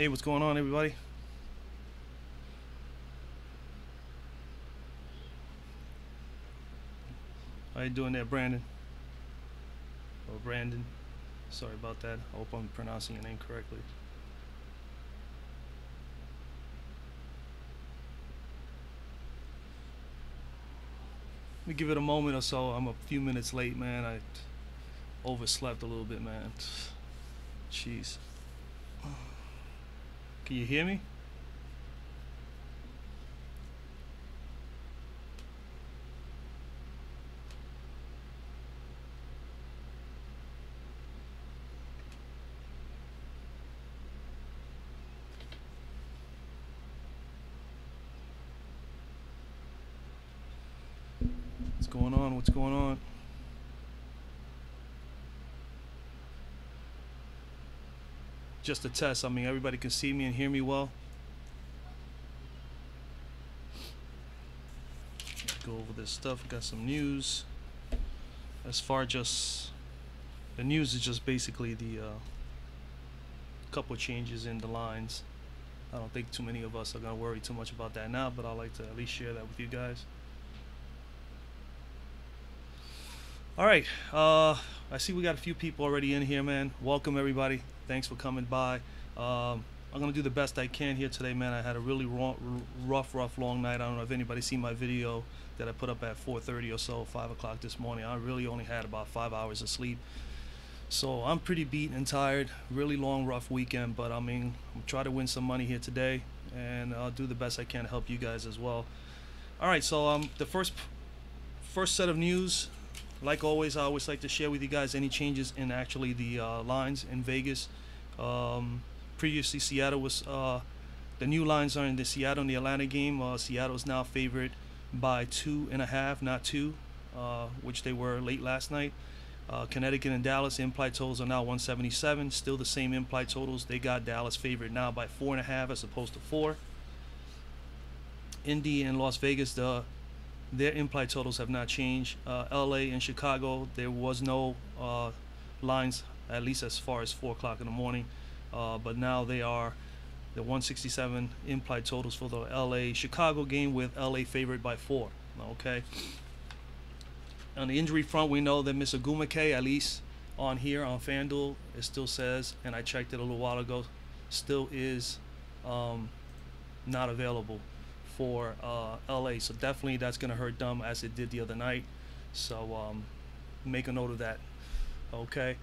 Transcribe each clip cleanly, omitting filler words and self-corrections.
Hey, what's going on, everybody? How you doing there, Brandon? Or Brandon? Sorry about that. I hope I'm pronouncing your name correctly. Let me give it a moment or so. I'm a few minutes late, man. I overslept a little bit, man. Jeez. Can you hear me? What's going on? What's going on? Just a test. I mean, everybody can see me and hear me well. Go over this stuff. Got some news. As far just the news is just basically the couple changes in the lines. I don't think too many of us are gonna worry too much about that now, but I'd like to at least share that with you guys. All right, I see we got a few people already in here, man. Welcome everybody. Thanks for coming by. I'm gonna do the best I can here today, man. I had a really rough, long night. I don't know if anybody seen my video that I put up at 4:30 or so, 5 o'clock this morning. I really only had about 5 hours of sleep. So I'm pretty beat and tired. Really long, rough weekend, but I mean, I'm trying to win some money here today, and I'll do the best I can to help you guys as well. All right, so the first set of news, like always, I always like to share with you guys any changes in actually the lines in Vegas. Previously, Seattle was the new lines are in the Seattle and the Atlanta game. Seattle is now favored by 2.5, not 2, which they were late last night. Connecticut and Dallas implied totals are now 177. Still the same implied totals. They got Dallas favored now by 4.5 as opposed to 4. Indy and Las Vegas, their implied totals have not changed. LA and Chicago, there was no lines, at least as far as 4 o'clock in the morning. But now they are the 167 implied totals for the LA Chicago game, with LA favored by 4. Okay. On the injury front, we know that Mr. Gumake, at least on here on FanDuel, it still says, and I checked it a little while ago, still is not available for LA. So definitely that's going to hurt them as it did the other night. So make a note of that. Okay.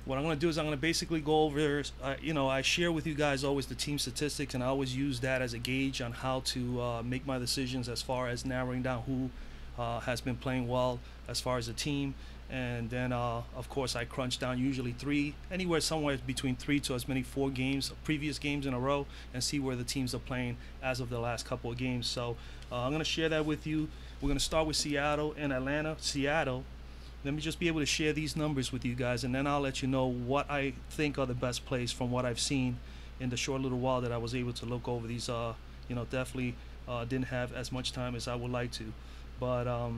What I'm going to do is I'm going to basically go over, I share with you guys always the team statistics, and I always use that as a gauge on how to make my decisions as far as narrowing down who has been playing well as far as a team. And then of course I crunch down usually anywhere somewhere between 3 to as many 4 games, previous games in a row, and see where the teams are playing as of the last couple of games. So I'm going to share that with you. We're going to start with Seattle and Atlanta. Seattle, let me just be able to share these numbers with you guys, and then I'll let you know what I think are the best plays from what I've seen in the short little while that I was able to look over these. Definitely didn't have as much time as I would like to, but all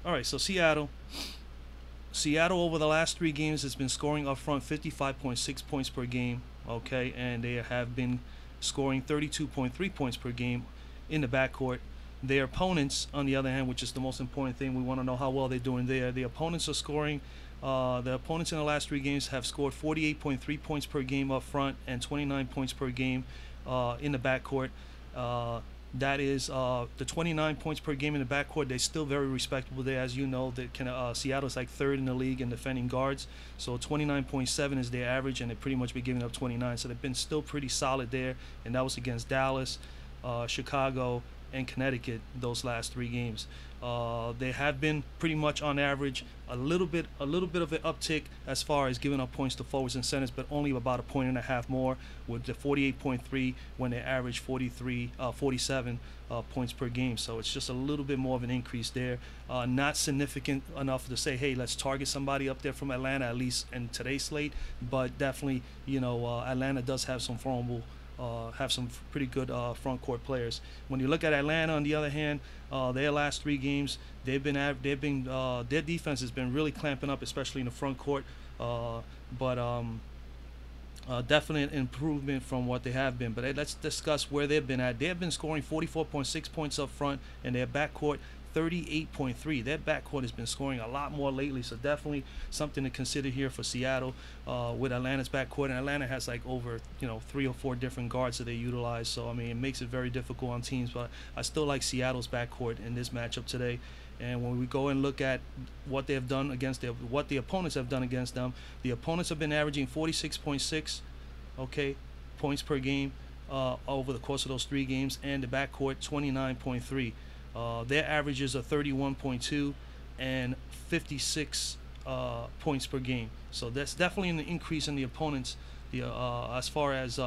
right, so Seattle over the last 3 games has been scoring up front 55.6 points per game, okay, and they have been scoring 32.3 points per game in the backcourt. Their opponents, on the other hand, which is the most important thing, we want to know how well they're doing there. The opponents are scoring, the opponents in the last 3 games have scored 48.3 points per game up front and 29 points per game in the backcourt. That is the 29 points per game in the backcourt. They're still very respectable there. As you know, Seattle's like 3rd in the league in defending guards. So 29.7 is their average, and they pretty much been giving up 29. So they've been still pretty solid there, and that was against Dallas, Chicago, and Connecticut those last 3 games. They have been pretty much on average a little bit of an uptick as far as giving up points to forwards and centers, but only about 1.5 more, with the 48.3 when they average 47 points per game. So it's just a little bit more of an increase there. Not significant enough to say, hey, let's target somebody up there from Atlanta, at least in today's slate, but definitely, Atlanta does have some vulnerable have some pretty good front court players. When you look at Atlanta, on the other hand, their last 3 games, their defense has been really clamping up, especially in the front court. But Definite improvement from what they have been. But let's discuss where they've been at. They have been scoring 44.6 points up front, and their backcourt 38.3. Their backcourt has been scoring a lot more lately, so definitely something to consider here for Seattle with Atlanta's backcourt. And Atlanta has like over 3 or 4 different guards that they utilize. So I mean, it makes it very difficult on teams. But I still like Seattle's backcourt in this matchup today. And when we go and look at what they have done against what the opponents have done against them, the opponents have been averaging 46.6, points per game over the course of those 3 games, and the backcourt 29.3. Their averages are 31.2 and 56 points per game. So that's definitely an increase in the opponents. As far as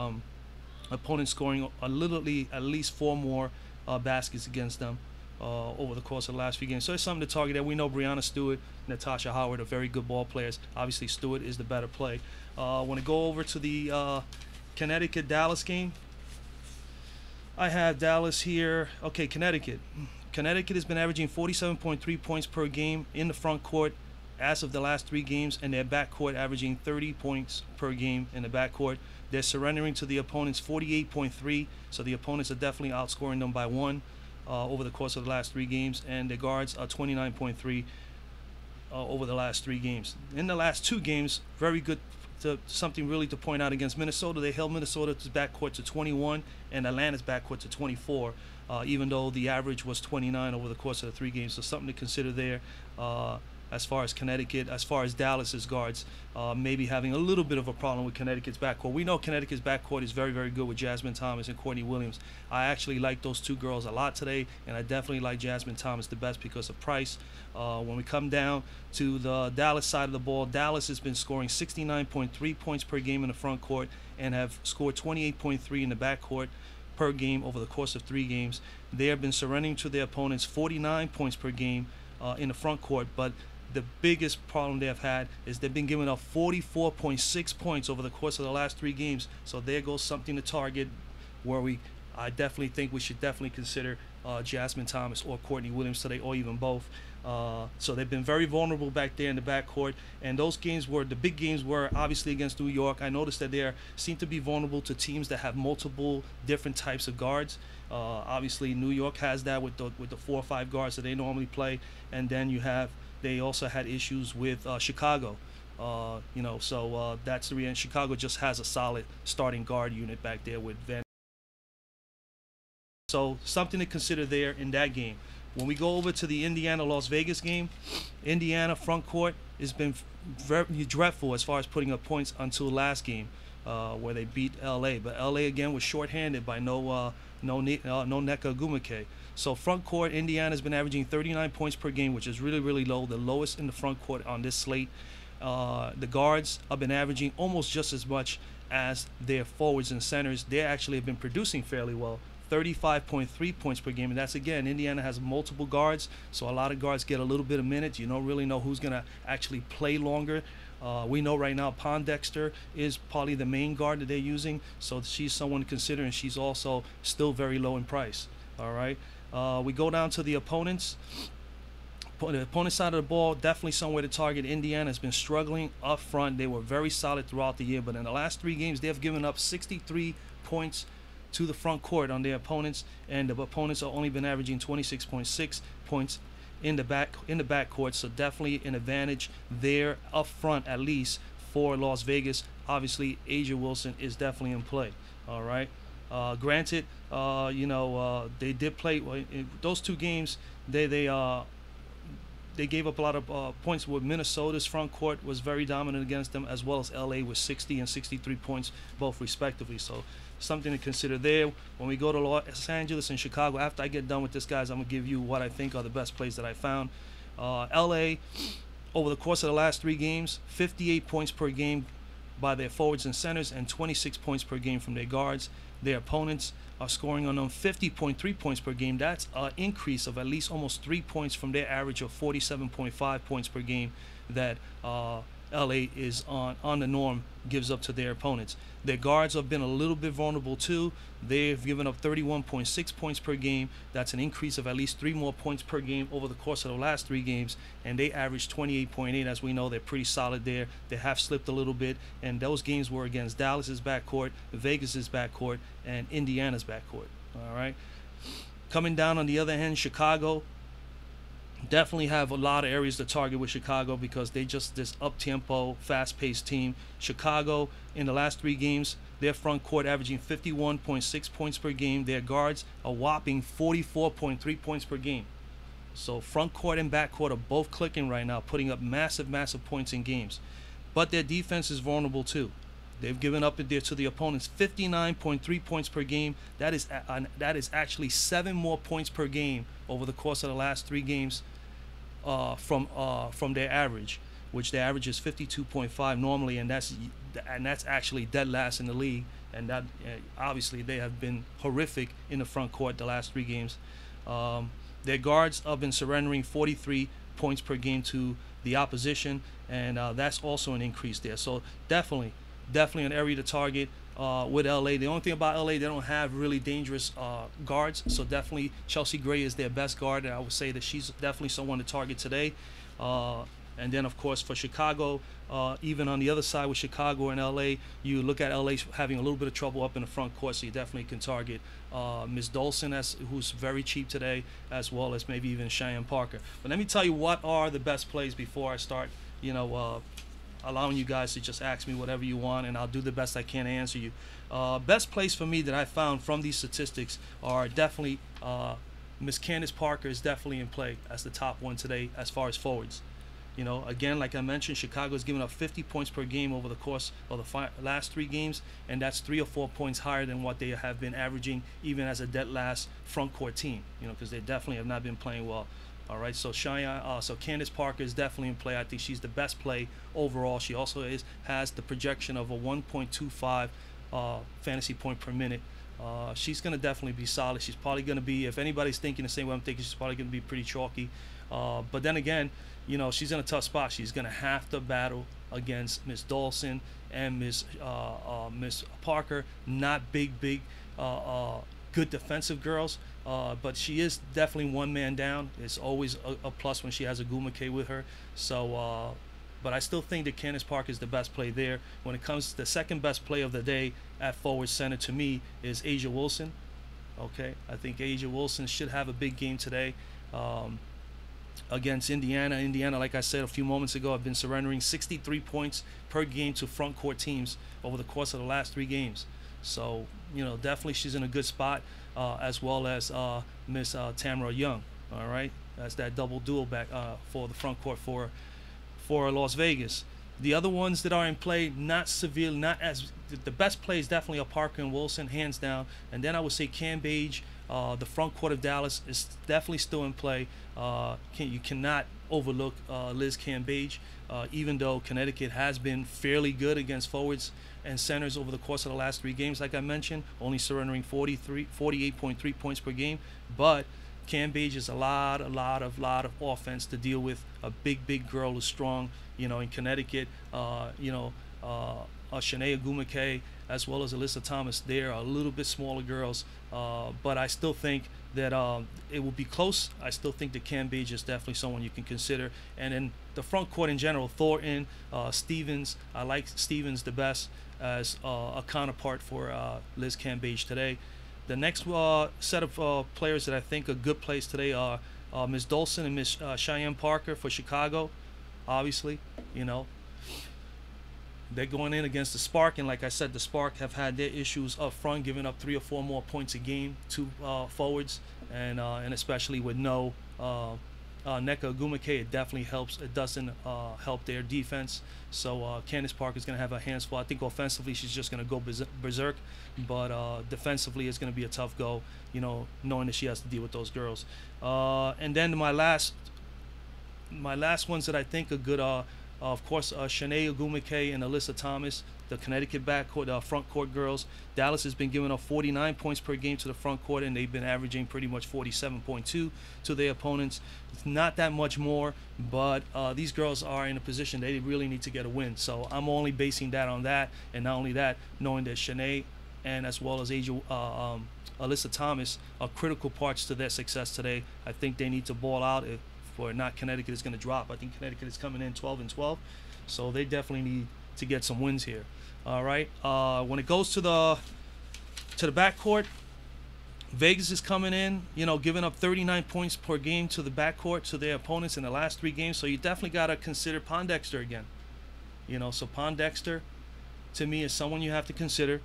opponents scoring literally at least 4 more baskets against them over the course of the last few games. So it's something to target at. We know Breanna Stewart, Natasha Howard are very good ball players. Obviously, Stewart is the better play. When I go over to the Connecticut-Dallas game, I have Dallas here. Okay, Connecticut. Connecticut has been averaging 47.3 points per game in the front court as of the last 3 games, and their backcourt averaging 30 points per game in the backcourt. They're surrendering to the opponents 48.3, so the opponents are definitely outscoring them by 1 over the course of the last 3 games, and the guards are 29.3 over the last 3 games. In the last 2 games, very good. Something really to point out against Minnesota, they held Minnesota's backcourt to 21 and Atlanta's backcourt to 24, even though the average was 29 over the course of the 3 games. So something to consider there. As far as Connecticut, as far as Dallas's guards, maybe having a little bit of a problem with Connecticut's backcourt. We know Connecticut's backcourt is very, very good with Jasmine Thomas and Courtney Williams. I actually like those 2 girls a lot today, and I definitely like Jasmine Thomas the best because of price. When we come down to the Dallas side of the ball, Dallas has been scoring 69.3 points per game in the front court and have scored 28.3 in the backcourt per game over the course of 3 games. They have been surrendering to their opponents 49 points per game in the front court, but the biggest problem they've had is they've been giving up 44.6 points over the course of the last 3 games. So there goes something to target where I definitely think we should definitely consider Jasmine Thomas or Courtney Williams today, or even both. So they've been very vulnerable back there in the backcourt, and those games the big games were obviously against New York. I noticed that they seem to be vulnerable to teams that have multiple different types of guards. Obviously, New York has that with the 4 or 5 guards that they normally play, and then they also had issues with Chicago. So that's the reason. Chicago just has a solid starting guard unit back there with Van. So something to consider there in that game. When we go over to the Indiana-Las Vegas game, Indiana front court has been very dreadful as far as putting up points until last game, where they beat LA. But LA again was shorthanded by no Nneka Ogwumike. So front court, Indiana has been averaging 39 points per game, which is really, really low, the lowest in the front court on this slate. The guards have been averaging almost just as much as their forwards and centers. They actually have been producing fairly well, 35.3 points per game. And that's, again, Indiana has multiple guards, so a lot of guards get a little bit of minutes. You don't really know who's going to actually play longer. We know right now Pondexter is probably the main guard that they're using, so she's someone to consider, and she's also still very low in price. All right. We go down to the opponents. The opponent side of the ball, definitely somewhere to target. Indiana has been struggling up front. They were very solid throughout the year, but in the last 3 games, they have given up 63 points to the front court on their opponents, and the opponents have only been averaging 26.6 points in the back court. So definitely an advantage there up front, at least for Las Vegas. Obviously, Asia Wilson is definitely in play. All right. Granted, they did play in those 2 games. They gave up a lot of points. With Minnesota's front court was very dominant against them, as well as LA with 60 and 63 points, both respectively. So something to consider there. When we go to Los Angeles and Chicago, after I get done with this, guys, I'm going to give you what I think are the best plays that I found. LA, over the course of the last 3 games, 58 points per game by their forwards and centers, and 26 points per game from their guards. Their opponents are scoring on them 50.3 points per game. That's an increase of at least almost 3 points from their average of 47.5 points per game that LA is on the norm, gives up to their opponents. Their guards have been a little bit vulnerable too. They've given up 31.6 points per game. That's an increase of at least 3 more points per game over the course of the last 3 games, and they averaged 28.8. As we know, they're pretty solid there. They have slipped a little bit, and those games were against Dallas's backcourt, Vegas's backcourt, and Indiana's backcourt. All right. Coming down on the other hand, Chicago definitely have a lot of areas to target with Chicago because they just this up-tempo, fast-paced team. Chicago, in the last 3 games, their front court averaging 51.6 points per game. Their guards a whopping 44.3 points per game. So front court and back court are both clicking right now, putting up massive points in games. But their defense is vulnerable too. They've given up there to the opponents 59.3 points per game. That is actually 7 more points per game over the course of the last 3 games from their average, which their average is 52.5 normally, and that's actually dead last in the league. And that obviously they have been horrific in the front court the last 3 games. Their guards have been surrendering 43 points per game to the opposition, and that's also an increase there. So definitely an area to target with LA. The only thing about LA, they don't have really dangerous guards, so definitely Chelsea Gray is their best guard, and I would say that she's definitely someone to target today. And then, of course, for Chicago, even on the other side with Chicago and LA, you look at LA having a little bit of trouble up in the front court, so you definitely can target Ms. Dolson, who's very cheap today, as well as maybe even Cheyenne Parker. But let me tell you what are the best plays before I start, allowing you guys to just ask me whatever you want, and I'll do the best I can to answer you. Best plays for me that I found from these statistics are definitely Miss Candace Parker is definitely in play as the top one today as far as forwards. Again, like I mentioned, Chicago's given up 50 points per game over the course of the last 3 games, and that's 3 or 4 points higher than what they have been averaging even as a dead last front court team, because they definitely have not been playing well. All right, so Candace Parker is definitely in play. I think she's the best play overall. She also has the projection of a 1.25 fantasy point per minute. She's going to definitely be solid. She's probably going to be, if anybody's thinking the same way I'm thinking, she's probably going to be pretty chalky. But then again, she's in a tough spot. She's going to have to battle against Miss Dawson and Miss Parker. Not big, good defensive girls. But she is definitely one man down. It's always a plus when she has a Gumake with her. So, but I still think that Candace Parker is the best play there. When it comes to the second best play of the day at forward center to me is Asia Wilson. Okay, I think Asia Wilson should have a big game today against Indiana. Indiana, like I said a few moments ago, have been surrendering 63 points per game to front court teams over the course of the last 3 games. So, definitely she's in a good spot, as well as Miss Tamara Young. All right, that's that double duel back for the front court for Las Vegas. The other ones that are in play, not severe, not as the best plays definitely are Parker and Wilson, hands down. And then I would say Cambage, the front court of Dallas is definitely still in play. You cannot overlook Liz Cambage, even though Connecticut has been fairly good against forwards and centers over the course of the last 3 games, like I mentioned, only surrendering 48.3 points per game. But Cambage is a lot of offense to deal with. A big girl who's strong, in Connecticut. Shanae Gumake as well as Alyssa Thomas. They're a little bit smaller girls, but I still think that it will be close. I still think that Cambage is definitely someone you can consider. And then the front court in general, Thornton, Stevens. I like Stevens the best as a counterpart for Liz Cambage today. The next set of players that I think are good plays today are Ms. Dolson and Ms. Cheyenne Parker for Chicago. Obviously, they're going in against the Spark, and like I said, the Spark have had their issues up front, giving up 3 or 4 more points a game to forwards, and especially with no Nneka Ogwumike, it definitely helps. It doesn't help their defense. So Candace Parker is going to have her hands full. I think offensively she's just going to go berserk, but defensively it's going to be a tough go, knowing that she has to deal with those girls. And then my last ones that I think are good are Of course, Shanae Ogwumike and Alyssa Thomas, the Connecticut backcourt, front court girls. Dallas has been giving up 49 points per game to the front court, and they've been averaging pretty much 47.2 to their opponents. It's not that much more, but these girls are in a position they really need to get a win. So I'm only basing that on that, and not only that, knowing that Shanae and as well as Alyssa Thomas are critical parts to their success today. I think they need to ball out. If or not, Connecticut is going to drop. I think Connecticut is coming in 12-12, so they definitely need to get some wins here. All right. When it goes to the backcourt, Vegas is coming in, giving up 39 points per game to the backcourt to their opponents in the last 3 games. So you definitely got to consider Pondexter again. So Pondexter, to me, is someone you have to consider,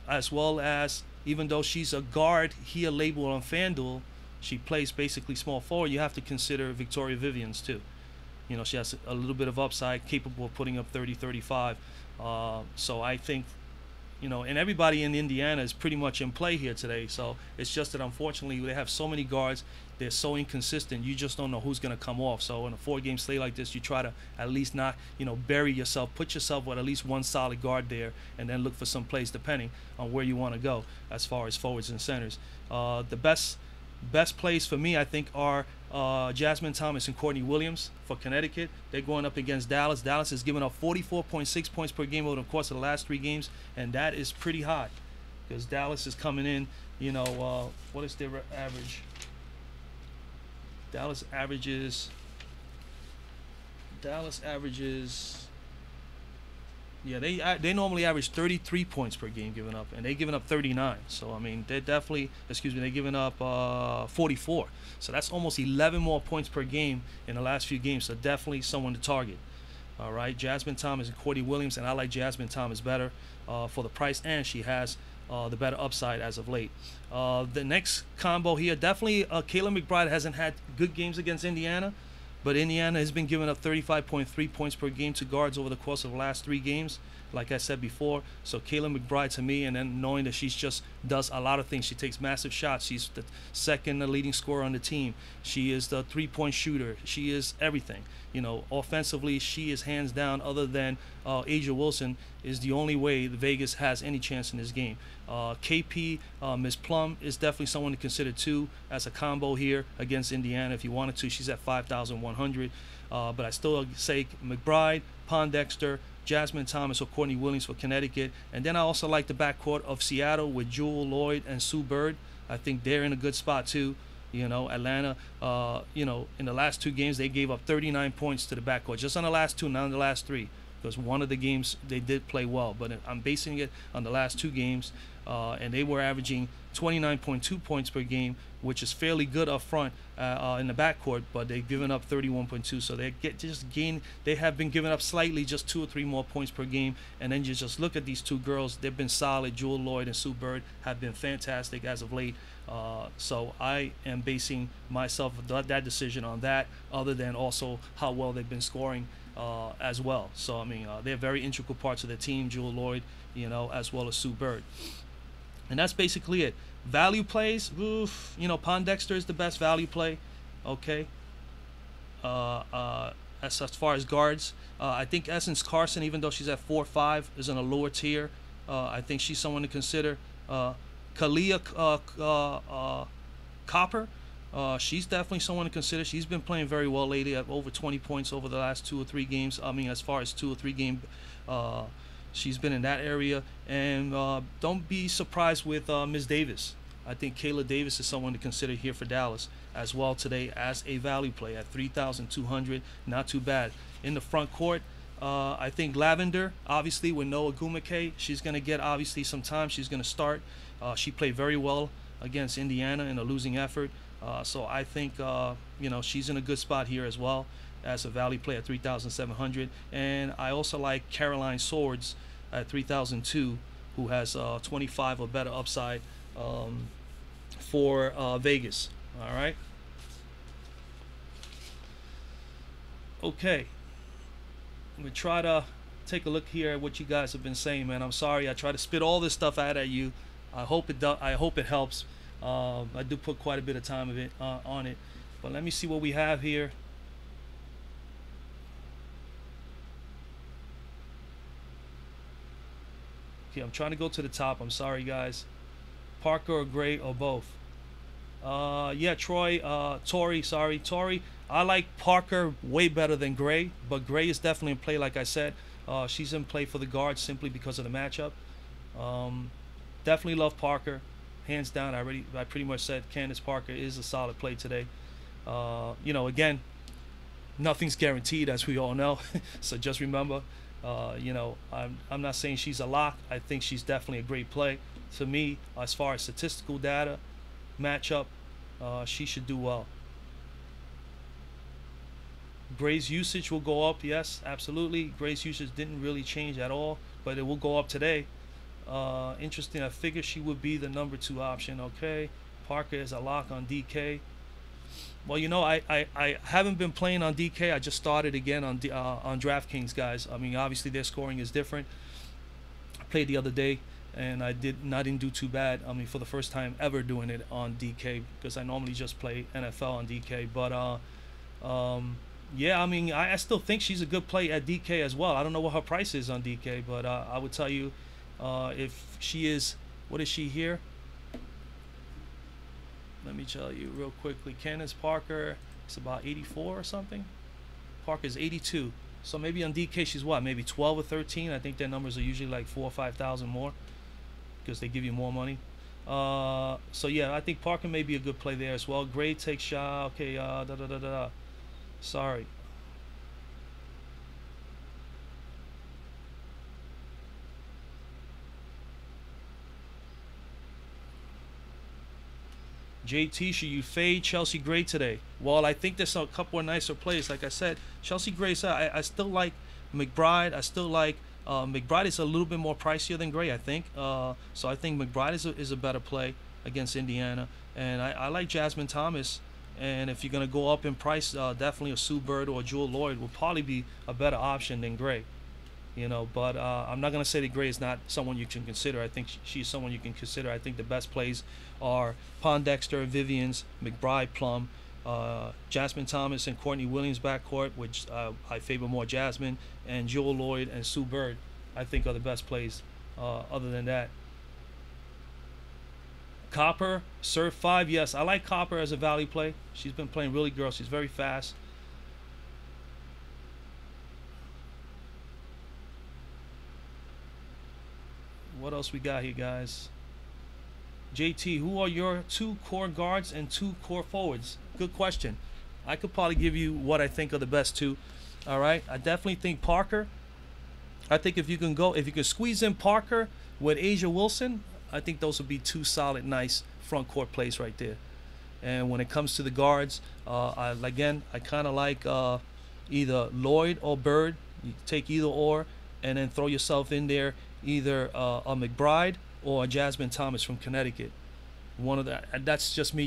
as well as, even though she's a guard here labeled on FanDuel, she plays basically small forward. You have to consider Victoria Vivians too. She has a little bit of upside, capable of putting up 30, 35. So I think, and everybody in Indiana is pretty much in play here today. So it's just that unfortunately they have so many guards. They're so inconsistent. You just don't know who's going to come off. So in a 4-game slate like this, you try to at least not, bury yourself. Put yourself with at least one solid guard there, and then look for some plays depending on where you want to go as far as forwards and centers. The best plays for me, I think, are Jasmine Thomas and Courtney Williams for Connecticut. They're going up against Dallas. Dallas has given up 44.6 points per game over the course of the last 3 games, and that is pretty high because Dallas is coming in, what is their average? Dallas averages, yeah, they normally average 33 points per game given up, and they're giving up 39. So, I mean, they're definitely, they're giving up 44. So that's almost 11 more points per game in the last few games. So definitely someone to target. All right, Jasmine Thomas and Courtney Williams, and I like Jasmine Thomas better for the price, and she has the better upside as of late. The next combo here, definitely Kayla McBride hasn't had good games against Indiana, but Indiana has been giving up 35.3 points per game to guards over the course of the last 3 games, like I said before. So Kayla McBride to me, and then knowing that she's just does a lot of things. She takes massive shots. She's the second leading scorer on the team. She is the 3-point shooter. She is everything. Offensively, she is hands down, other than Asia Wilson, is the only way the Vegas has any chance in this game. KP, Ms. Plum is definitely someone to consider too as a combo here against Indiana if you wanted to. She's at 5,100. But I still say McBride, Pondexter, Jasmine Thomas, or Courtney Williams for Connecticut. And then I also like the backcourt of Seattle with Jewel Lloyd and Sue Bird. I think they're in a good spot too. Atlanta, in the last 2 games, they gave up 39 points to the backcourt. Just on the last 2, not in the last 3. Because one of the games they did play well. But I'm basing it on the last 2 games. And they were averaging 29.2 points per game, which is fairly good up front in the backcourt, but they've given up 31.2. So they have been giving up slightly, just 2 or 3 more points per game. And then you just look at these 2 girls. They've been solid. Jewel Lloyd and Sue Bird have been fantastic as of late. So I am basing myself that decision on that, other than also how well they've been scoring as well. So, I mean, they're very integral parts of the team, Jewel Lloyd, as well as Sue Bird. And that's basically it. Value plays, Pondexter is the best value play. Okay. As far as guards, I think Essence Carson, even though she's at 4-5, is in a lower tier. I think she's someone to consider. Kalia Copper, she's definitely someone to consider. She's been playing very well lately, at over 20 points over the last 2 or 3 games. I mean, as far as 2 or 3 game, she's been in that area. And don't be surprised with Ms. Davis. I think Kayla Davis is someone to consider here for Dallas as well today as a value play at 3,200. Not too bad. In the front court, I think Lavender, obviously with Noah Gumake, she's going to get obviously some time. She's going to start. She played very well against Indiana in a losing effort. So I think, she's in a good spot here as well as a value play at 3,700. And I also like Caroline Swords at 3,002, who has 25 or better upside for Vegas. All right. Okay. We try to take a look here at what you guys have been saying, man. I'm sorry I try to spit all this stuff out at you. I hope it helps. I do put quite a bit of time on it, but let me see what we have here. Okay, I'm trying to go to the top. I'm sorry, guys. Parker or Gray or both? Yeah, Tori. I like Parker way better than Gray, but Gray is definitely in play. Like I said, she's in play for the guard simply because of the matchup. Definitely love Parker, hands down. I pretty much said Candace Parker is a solid play today. Again, nothing's guaranteed, as we all know. So just remember, I'm not saying she's a lock. I think she's definitely a great play. To me, as far as statistical data, matchup, she should do well. Gray's usage will go up, yes, absolutely. Gray's usage didn't really change at all, but it will go up today. Interesting. I figured she would be the number 2 option. Okay, Parker is a lock on DK. Well, I haven't been playing on DK. I just started again on DraftKings, guys. I mean, obviously their scoring is different. I played the other day, and I didn't do too bad. I mean, for the first time ever doing it on DK, because I normally just play NFL on DK. But yeah, I mean, I still think she's a good play at DK as well. I don't know what her price is on DK, but I would tell you, if she is, what is she here? Let me tell you real quickly. Candace Parker, it's about 84 or something. Parker's 82. So maybe on DK she's what? Maybe 12 or 13. I think their numbers are usually like 4,000 or 5,000 more, because they give you more money. So yeah, I think Parker may be a good play there as well. Gray takes shot. Okay, sorry. JT, should you fade Chelsea Gray today? Well, I think there's a couple of nicer plays. Like I said, Chelsea Gray, I still like McBride. I still like McBride is a little bit more pricier than Gray, I think. So I think McBride is a better play against Indiana. And I like Jasmine Thomas. And if you're going to go up in price, definitely a Sue Bird or a Jewel Lloyd will probably be a better option than Gray. But I'm not going to say that Gray is not someone you can consider. I think she's someone you can consider. I think the best plays are Pondexter, Vivians, McBride, Plum, Jasmine Thomas and Courtney Williams backcourt, which I favor more Jasmine, and Jewel Lloyd and Sue Bird, I think, are the best plays. Other than that, Copper, Surf 5, yes, I like Copper as a value play. She's been playing really good. She's very fast. What else we got here, guys? JT, who are your 2 core guards and 2 core forwards? Good question. I could probably give you what I think are the best 2. All right, I definitely think Parker. I think if you can squeeze in Parker with Asia Wilson, I think those would be 2 solid, nice front court plays right there. And when it comes to the guards, I kind of like either Lloyd or Bird. You take either or, and then throw yourself in there either a McBride or a Jasmine Thomas from Connecticut. One of that. That's just me.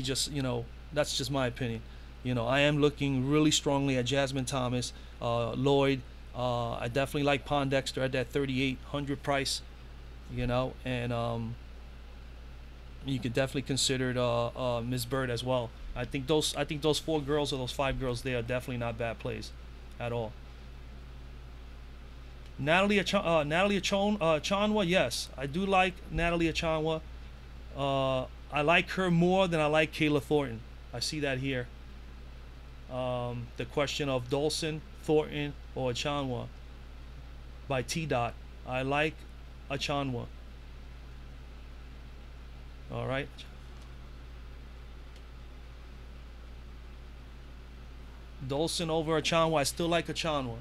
That's just my opinion. I am looking really strongly at Jasmine Thomas, Lloyd. I definitely like Pondexter at that 3,800 price. And you could definitely consider Ms. Bird as well. I think those 4 girls or those 5 girls there are definitely not bad plays at all. Natalie Achanwa, yes, I do like Natalie Achanwa. I like her more than I like Kayla Thornton. I see that here. The question of Dolson, Thornton, or Achanwa by T-Dot. I like Achanwa. All right. Dolson over Achanwa. I still like Achanwa.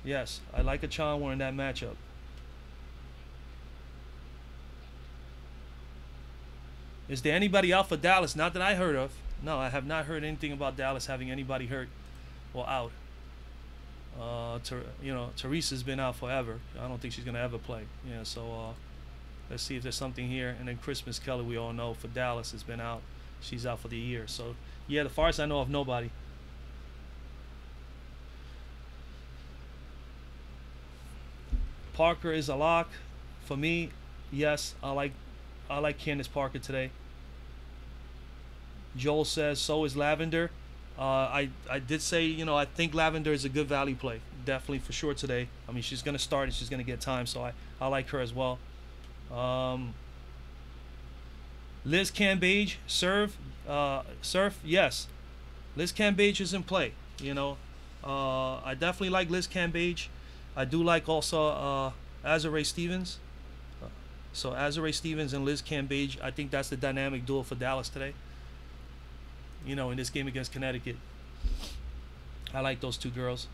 Yes, I like Achanwa in that matchup. Is there anybody out for Dallas? Not that I heard of. No, I have not heard anything about Dallas having anybody hurt or out. Teresa's been out forever. I don't think she's gonna ever play. Yeah, so let's see if there's something here. And then Christmas Kelly, we all know for Dallas, has been out. She's out for the year. So yeah, the far as I know of, nobody. Parker is a lock for me. Yes, I like Candace Parker today. Joel says so is Lavender. I did say, I think Lavender is a good value play, definitely for sure today. I mean, she's gonna start and she's gonna get time, so I like her as well. Um, Liz Cambage, surf, yes. Liz Cambage is in play. I definitely like Liz Cambage. I do like also Azurá Stevens. So Azurá Stevens and Liz Cambage, I think that's the dynamic duel for Dallas today. In this game against Connecticut. I like those two girls.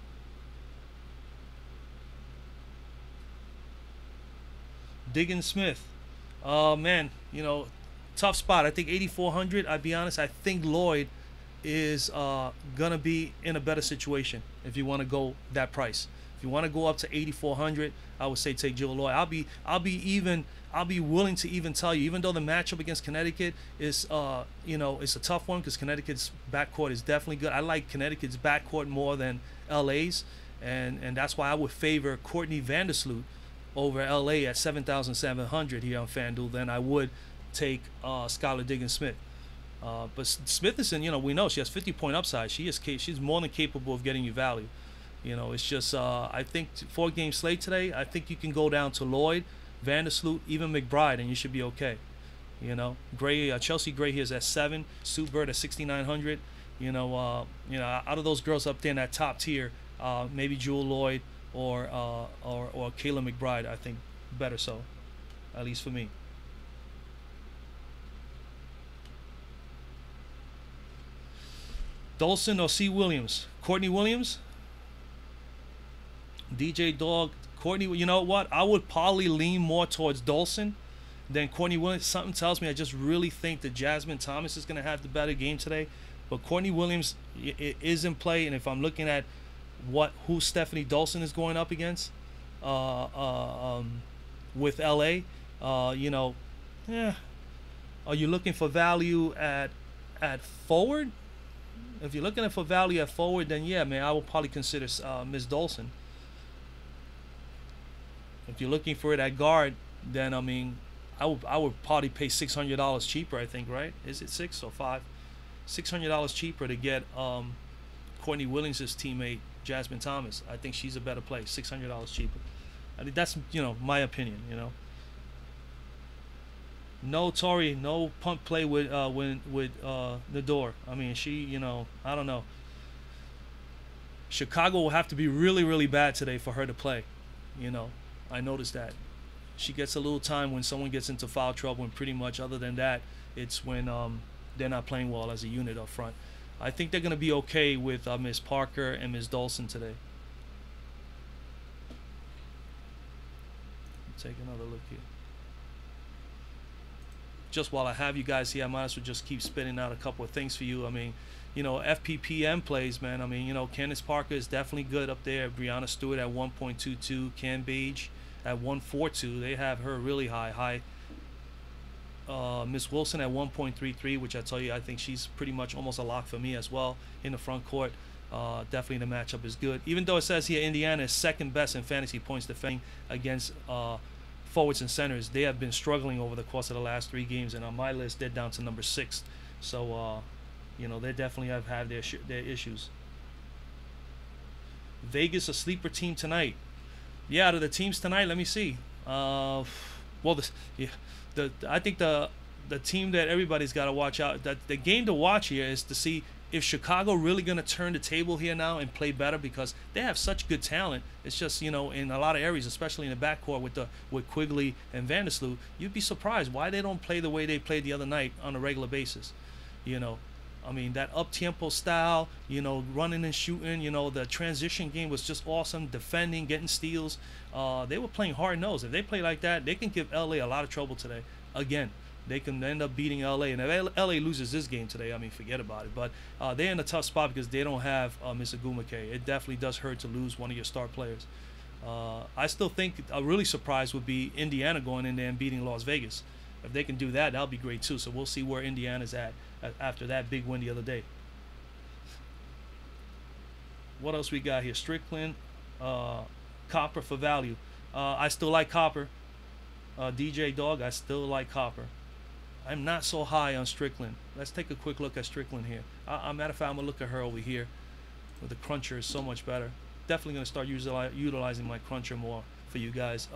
Diggins Smith. Man, tough spot. I think 8,400. I'll be honest. I think Lloyd is gonna be in a better situation if you want to go that price. If you want to go up to 8,400, I would say take Jill Lloyd. I'll be willing to even tell you, even though the matchup against Connecticut is it's a tough one because Connecticut's backcourt is definitely good. I like Connecticut's backcourt more than LA's, and that's why I would favor Courtney Vandersloot over LA at 7,700 here on FanDuel than I would take Skylar Diggins Smith. But Smith is we know she has 50-point upside. She's more than capable of getting you value. It's just I think 4-game slate today. I think you can go down to Lloyd, Vandersloot, even McBride, and you should be okay. Gray, Chelsea Gray here is at 7, Sue Bird at 6,900. Out of those girls up there in that top tier, maybe Jewel Lloyd or Kayla McBride, I think better so, at least for me. Dolson or C. Williams? Courtney Williams? DJ Dog? Courtney, you know what? I would probably lean more towards Dolson than Courtney Williams. Something tells me I just really think that Jasmine Thomas is going to have the better game today. But Courtney Williams is in play, and if I'm looking at who Stephanie Dolson is going up against with LA, Are you looking for value at forward? If you're looking for value at forward, then yeah, man, I will probably consider Miss Dolson. If you're looking for it at guard, then I mean, I would probably pay $600 cheaper. I think, right? Is it 6 or 5? $600 cheaper to get Courtney Williams' teammate Jasmine Thomas. I think she's a better play. $600 cheaper. I mean, that's my opinion. No Tori, no pump play with Nador. I mean, she, I don't know. Chicago will have to be really, really bad today for her to play. I noticed that. She gets a little time when someone gets into foul trouble, and pretty much other than that, it's when they're not playing well as a unit up front. I think they're going to be okay with Ms. Parker and Ms. Dolson today. Take another look here. Just while I have you guys here, I might as well just keep spitting out a couple of things for you. I mean, FPPM plays, man. I mean, Candace Parker is definitely good up there. Brianna Stewart at 1.22, Cambage at 1.42. They have her really high. Miss Wilson at 1.33, which I tell you, I think she's pretty much almost a lock for me as well in the front court. Definitely the matchup is good. Even though it says here Indiana is second best in fantasy points defending against forwards and centers, they have been struggling over the course of the last 3 games, and on my list they're down to number 6. So they definitely have had their issues. Vegas a sleeper team tonight. Yeah, out of the teams tonight, let me see. I think the team that everybody's got to watch out, that the game to watch here is to see if Chicago really going to turn the table here now and play better, because they have such good talent. It's just, in a lot of areas, especially in the backcourt with Quigley and Vandersloot, you'd be surprised why they don't play the way they played the other night on a regular basis. I mean, that up-tempo style, running and shooting, the transition game was just awesome, defending, getting steals. They were playing hard-nosed. If they play like that, they can give LA a lot of trouble today. Again, they can end up beating LA. And if LA loses this game today, I mean, forget about it. But they're in a tough spot because they don't have Ms. Agumake. It definitely does hurt to lose one of your star players. I still think a really surprise would be Indiana going in there and beating Las Vegas. If they can do that, that'll be great too. So we'll see where Indiana's at after that big win the other day. What else we got here? Strickland, Copper for value. I still like Copper. DJ Dog, I still like Copper. I'm not so high on Strickland. Let's take a quick look at Strickland here. Matter of fact, I'm gonna look at her over here, where the cruncher is so much better. Definitely gonna start utilizing my cruncher more for you guys.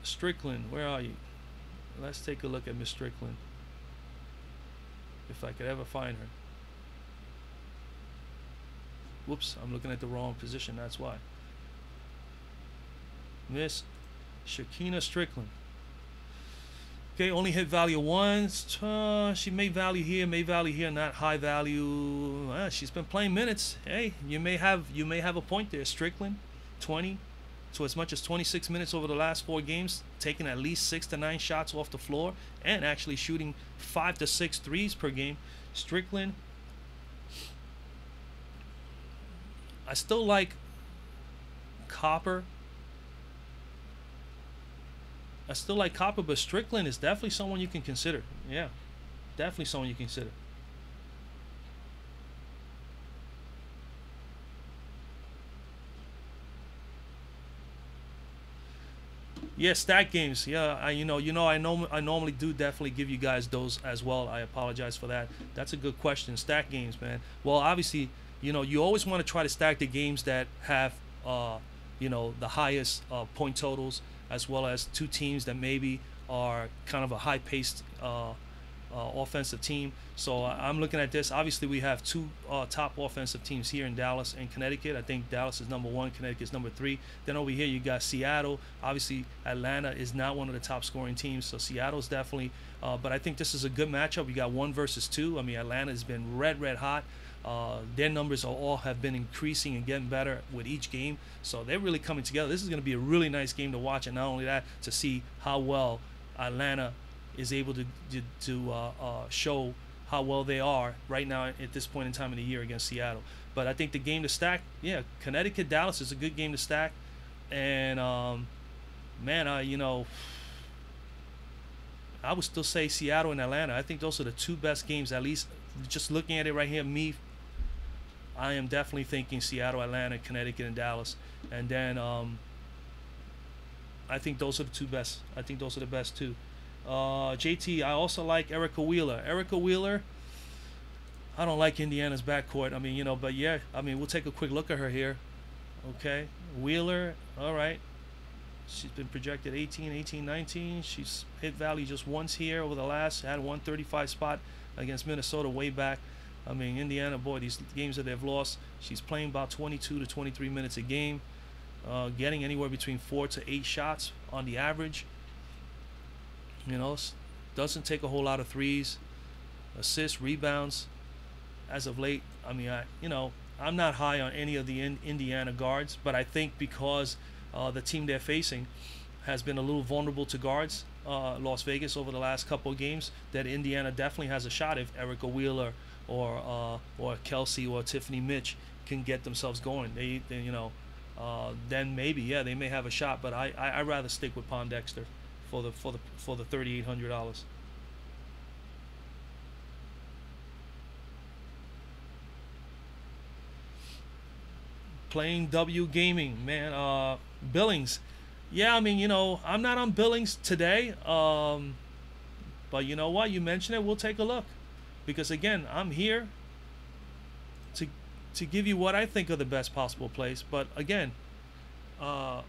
Strickland, where are you? Let's take a look at Miss Strickland. If I could ever find her. Whoops, I'm looking at the wrong position, that's why. Miss Shakina Strickland. Okay, only hit value once. She may value here, not high value. She's been playing minutes. Hey, you may have a point there. Strickland, 20 to as much as 26 minutes over the last 4 games, taking at least 6 to 9 shots off the floor, and actually shooting 5 to 6 threes per game. Strickland. I still like Copper. But Strickland is definitely someone you can consider. Yeah, definitely someone you can consider. Yeah, stack games. Yeah, I normally do definitely give you guys those as well. I apologize for that. That's a good question. Stack games, man. Well, obviously, you always want to try to stack the games that have the highest point totals, as well as 2 teams that maybe are kind of a high-paced offensive team. So I'm looking at this. Obviously, we have 2 top offensive teams here in Dallas and Connecticut. I think Dallas is number 1, Connecticut is number 3. Then over here, you got Seattle. Obviously, Atlanta is not one of the top scoring teams, so Seattle's definitely. But I think this is a good matchup. We got 1 versus 2. I mean, Atlanta has been red hot. Their numbers all have been increasing and getting better with each game, so they're really coming together. This is going to be a really nice game to watch, and not only that, to see how well Atlanta is able to show how well they are right now at this point in time in the year against Seattle. But I think the game to stack, yeah, Connecticut Dallas is a good game to stack, and I would still say Seattle and Atlanta. I think those are the 2 best games, at least just looking at it right here. I am definitely thinking Seattle, Atlanta, Connecticut, and Dallas. And then I think those are the 2 best. I think those are the best too. JT, I also like Erica Wheeler. I don't like Indiana's backcourt. I mean, but yeah, I mean, we'll take a quick look at her here. Okay, Wheeler, all right. She's been projected 18, 19. She's hit value just once here over the last, had 135 spot against Minnesota way back. I mean, Indiana, boy, these games that they've lost, she's playing about 22 to 23 minutes a game, getting anywhere between 4 to 8 shots on the average. Doesn't take a whole lot of threes, assists, rebounds. As of late, I mean, I'm not high on any of the Indiana guards, but I think because the team they're facing has been a little vulnerable to guards, Las Vegas, over the last couple of games, that Indiana definitely has a shot if Erica Wheeler or Kelsey or Tiffany Mitch can get themselves going. Then maybe, yeah, they may have a shot. But I rather stick with Pondexter for the $3,800. Playing W Gaming, man. Billings. Yeah, I mean, I'm not on Billings today. But you know what? You mentioned it. We'll take a look. Because, again, I'm here to give you what I think are the best possible plays. But, again, I'm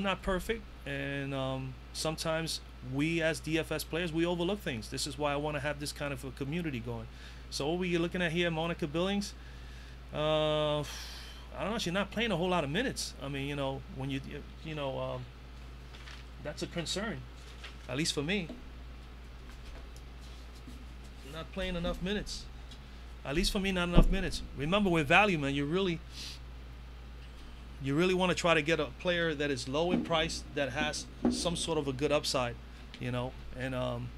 not perfect. And sometimes we, as DFS players, we overlook things. This is why I want to have this kind of a community going. So what we're looking at here, Monica Billings, I don't know. She's not playing a whole lot of minutes. I mean, when that's a concern, at least for me. Not playing enough minutes. At least for me, not enough minutes. Remember, with value, man, you really want to try to get a player that is low in price, that has some sort of a good upside, And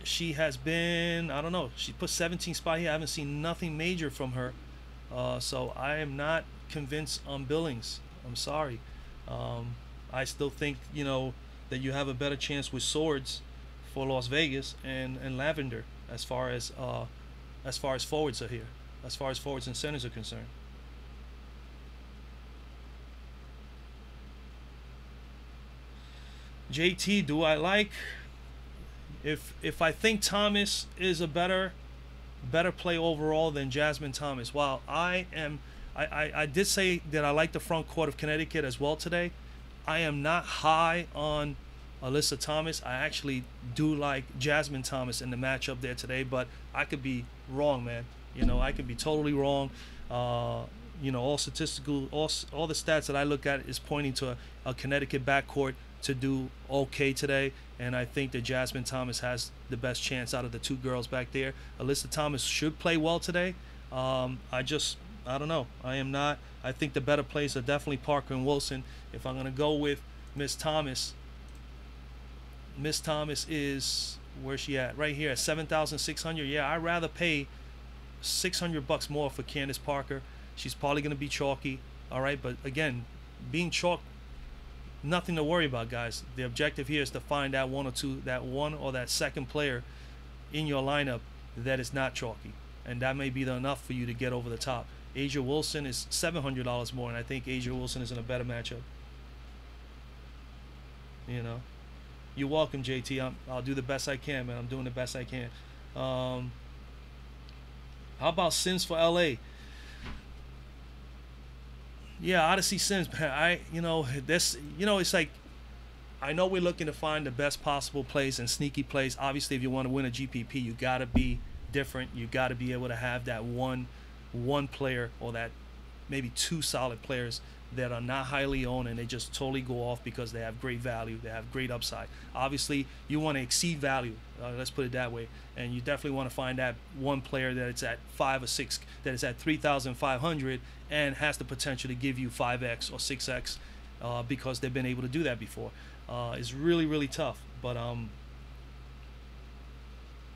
she has been, I don't know, she put 17 spot here. I haven't seen nothing major from her. So I am not convinced on Billings. I'm sorry. I still think, that you have a better chance with Swords for Las Vegas and Lavender as far as forwards are here, as far as forwards and centers are concerned. JT, do I like? If I think Thomas is a better play overall than Jasmine Thomas. While I did say that I like the front court of Connecticut as well today. I am not high on Alyssa Thomas. I actually do like Jasmine Thomas in the matchup there today, but I could be wrong, man. I could be totally wrong. All statistical, all the stats that I look at is pointing to a Connecticut backcourt to do okay today, and I think that Jasmine Thomas has the best chance out of the two girls back there. Alyssa Thomas should play well today. I don't know. I am not. I think the better plays are definitely Parker and Wilson. If I'm gonna go with Miss Thomas is, where's she at? Right here at 7,600. Yeah, I'd rather pay $600 more for Candace Parker. She's probably gonna be chalky. All right, but again, being chalk, nothing to worry about, guys. The objective here is to find that one or that second player in your lineup that is not chalky, and that may be enough for you to get over the top. Asia Wilson is $700 more, and I think Asia Wilson is in a better matchup. You're welcome, JT. I'll do the best I can, man. I'm doing the best I can. How about Sims for LA? Yeah, Odyssey Sims, man. It's like, I know we're looking to find the best possible plays and sneaky plays. Obviously, if you want to win a GPP, you got to be different. You got to be able to have that one player, or that maybe two solid players that are not highly owned and they just totally go off because they have great value, they have great upside. Obviously, you want to exceed value, let's put it that way, and you definitely want to find that one player that it's at 5 or 6, that is at 3,500 and has the potential to give you 5x or 6x because they've been able to do that before. It's really, really tough, but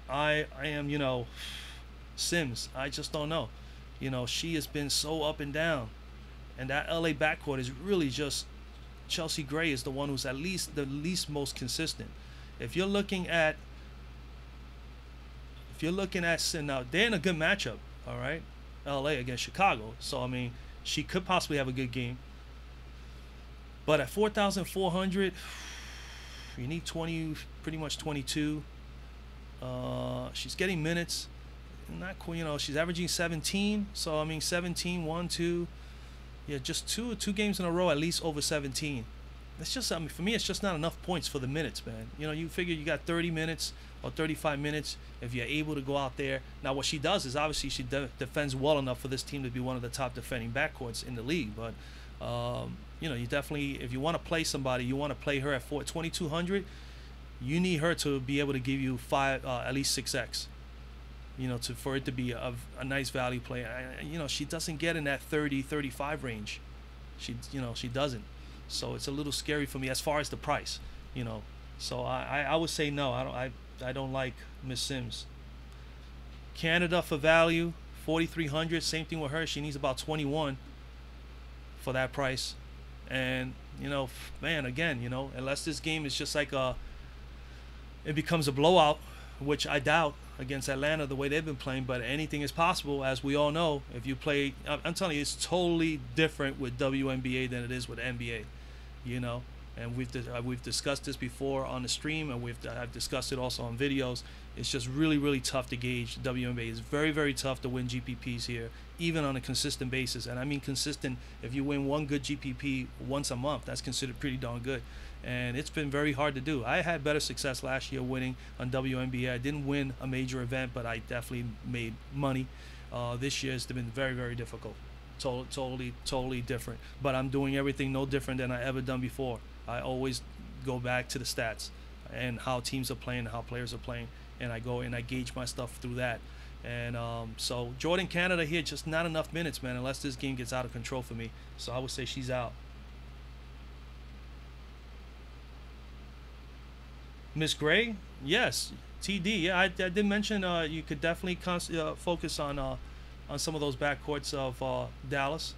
I am, Sims, I just don't know. She has been so up and down. And that LA backcourt is really just, Chelsea Gray is the one who's at least the most consistent. If you're looking at now, they're in a good matchup, all right? LA against Chicago. So I mean, she could possibly have a good game. But at 4,400, you need 20, pretty much 22. She's getting minutes. Not cool, she's averaging 17. So I mean, 17, 1, 2. Yeah, just two games in a row, at least over 17. It's just, for me, it's just not enough points for the minutes, man. You figure you got 30 minutes or 35 minutes if you're able to go out there. Now, what she does is obviously she defends well enough for this team to be one of the top defending backcourts in the league. But, you definitely, if you want to play somebody, you want to play her at 2,200. You need her to be able to give you at least 6x. For it to be a nice value play. She doesn't get in that 30, 35 range. She doesn't. So it's a little scary for me as far as the price. So I would say no. I don't like Miss Sims. Canada for value, 4,300. Same thing with her. She needs about 21 for that price. And man, again, unless this game is just like it becomes a blowout, which I doubt against Atlanta the way they've been playing, but anything is possible, as we all know. If you play, I'm telling you, it's totally different with WNBA than it is with NBA, and we've discussed this before on the stream, and I've discussed it also on videos. It's just really, really tough to gauge. WNBA is very, very tough to win GPPs here, even on a consistent basis. And I mean consistent, if you win one good GPP once a month, that's considered pretty darn good. And it's been very hard to do. I had better success last year winning on WNBA. I didn't win a major event, but I definitely made money. This year has been very, very difficult. Totally different. But I'm doing everything no different than I ever done before. I always go back to the stats and how teams are playing, how players are playing, and I go and I gauge my stuff through that. And so Jordan Canada here, just not enough minutes, man, unless this game gets out of control for me. So I would say she's out. Miss Gray, yes. TD, yeah, I did mention you could definitely focus on some of those backcourts of Dallas.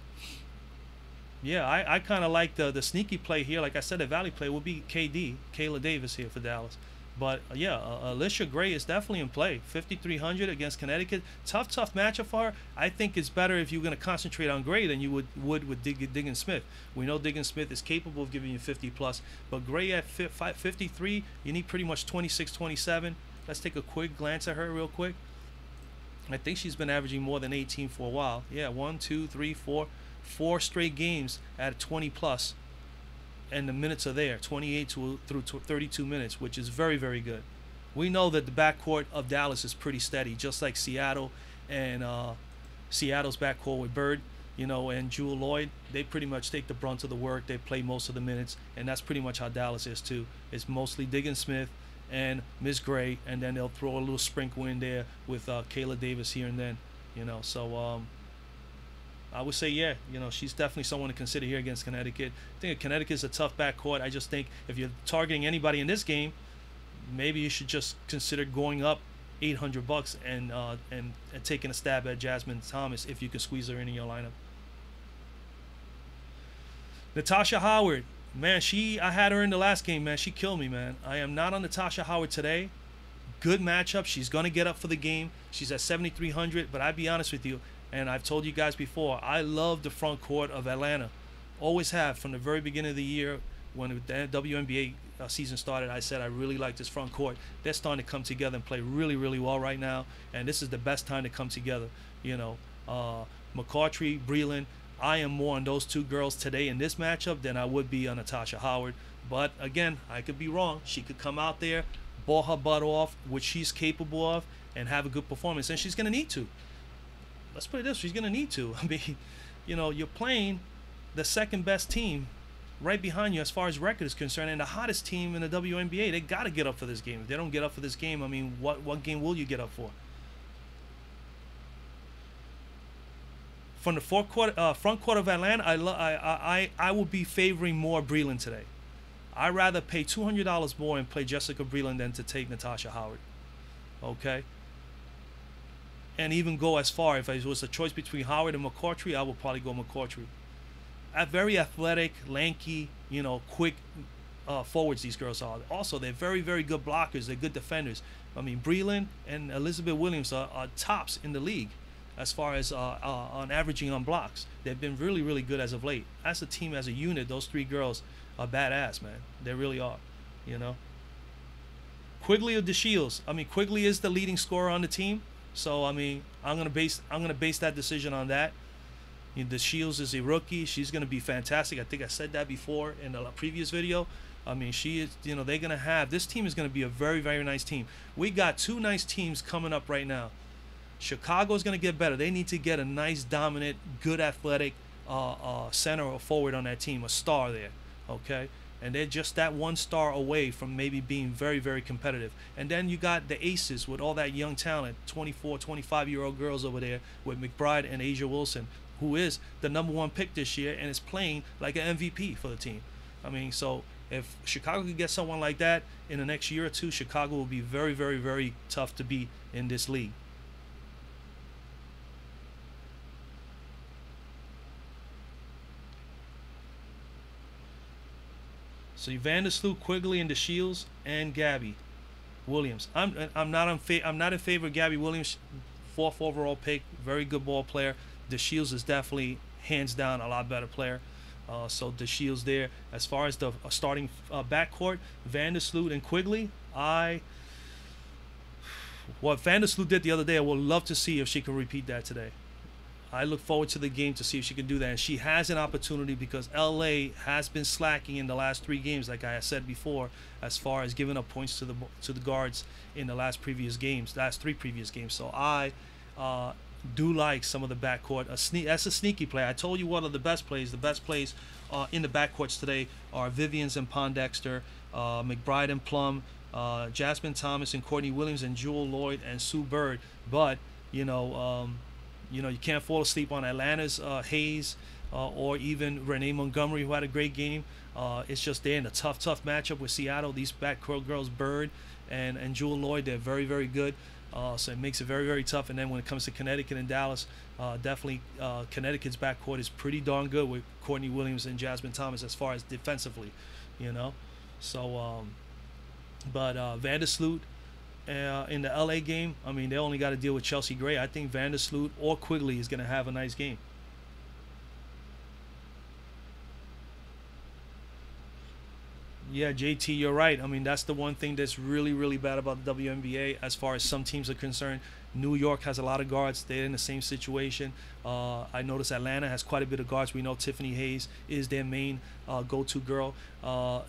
Yeah, I kind of like the sneaky play here. Like I said, the value play would be KD, Kayla Davis here for Dallas. But yeah, Alicia Gray is definitely in play. 5,300 against Connecticut. Tough matchup for her. I think it's better if you're going to concentrate on Gray than you would with Diggins Smith. We know Diggins Smith is capable of giving you 50 plus, but Gray at 53, you need pretty much 26, 27. Let's take a quick glance at her real quick. I think she's been averaging more than 18 for a while. Yeah, 1, 2, 3, 4, 4 straight games at 20 plus. And the minutes are there, 28 through 32 minutes, which is very, very good. We know that the backcourt of Dallas is pretty steady, just like Seattle and Seattle's backcourt with Bird, and Jewel Lloyd. They pretty much take the brunt of the work. They play most of the minutes, and that's pretty much how Dallas is too. It's mostly Diggins Smith and Miss Gray, and then they'll throw a little sprinkle in there with Kayla Davis here and then, So I would say, yeah, she's definitely someone to consider here against Connecticut. I think Connecticut's a tough backcourt. I just think if you're targeting anybody in this game, maybe you should just consider going up $800 and taking a stab at Jasmine Thomas if you can squeeze her in your lineup. Natasha Howard, man, I had her in the last game, man. She killed me, man. I am not on Natasha Howard today. Good matchup. She's gonna get up for the game. She's at 7,300, but I'll be honest with you. And I've told you guys before, I love the front court of Atlanta. Always have from the very beginning of the year when the WNBA season started. I said I really like this front court. They're starting to come together and play really, really well right now. And this is the best time to come together. McCautry, Breland. I am more on those two girls today in this matchup than I would be on Natasha Howard. But again, I could be wrong. She could come out there, ball her butt off, which she's capable of, and have a good performance. And she's going to need to. Let's put it this, she's going to need to. I mean, you're playing the second best team right behind you as far as record is concerned, and the hottest team in the WNBA. They got to get up for this game. If they don't get up for this game, I mean, what game will you get up for? From the front court of Atlanta, I will be favoring more Breland today. I'd rather pay $200 more and play Jessica Breland than to take Natasha Howard. Okay? And even go as far, if it was a choice between Howard and McCautry, I would probably go McCautry. Very athletic, lanky, quick forwards these girls are. Also, they're very, very good blockers. They're good defenders. I mean, Breland and Elizabeth Williams are tops in the league as far as on averaging on blocks. They've been really, really good as of late. As a team, as a unit, those three girls are badass, man. They really are, Quigley or DeShields. I mean, Quigley is the leading scorer on the team. So I mean, I'm gonna base that decision on that. DeShields is a rookie. She's gonna be fantastic. I think I said that before in the previous video. I mean, she is. They're gonna have this team is gonna be a very, very nice team. We got two nice teams coming up right now. Chicago's gonna get better. They need to get a nice, dominant, good, athletic center or forward on that team, a star there. Okay. And they're just that one star away from maybe being very, very competitive. And then you got the aces with all that young talent, 24, 25-year-old girls over there with McBride and Asia Wilson, who is the #1 pick this year and is playing like an MVP for the team. I mean, so if Chicago could get someone like that in the next year or two, Chicago will be very, very, very tough to beat in this league. So Vandersloot, Quigley, and DeShields, and Gabby Williams. I'm not in favor of Gabby Williams, 4th overall pick, very good ball player. DeShields is definitely hands down a lot better player. So DeShields there. As far as the starting backcourt, Vandersloot and Quigley, what Vandersloot did the other day, I would love to see if she can repeat that today. I look forward to the game to see if she can do that. And she has an opportunity because LA has been slacking in the last 3 games, like I said before, as far as giving up points to the guards in the last 3 previous games. So I do like some of the backcourt. That's a sneaky play. I told you what are the best plays. The best plays in the backcourts today are Vivians and Pondexter, McBride and Plum, Jasmine Thomas and Courtney Williams, and Jewel Lloyd and Sue Bird. But you can't fall asleep on Atlanta's Hayes or even Renee Montgomery, who had a great game. It's just they're in a tough matchup with Seattle. These backcourt girls, Bird and Jewel Lloyd, they're very, very good. So it makes it very, very tough. And then when it comes to Connecticut and Dallas, definitely Connecticut's backcourt is pretty darn good with Courtney Williams and Jasmine Thomas as far as defensively, So But Vandersloot in the LA game, I mean, they only got to deal with Chelsea Gray. I think Vandersloot or Quigley is going to have a nice game. Yeah, JT, you're right. I mean, that's the one thing that's really, really bad about the WNBA as far as some teams are concerned. New York has a lot of guards. They're in the same situation. I noticed Atlanta has quite a bit of guards. We know Tiffany Hayes is their main go-to girl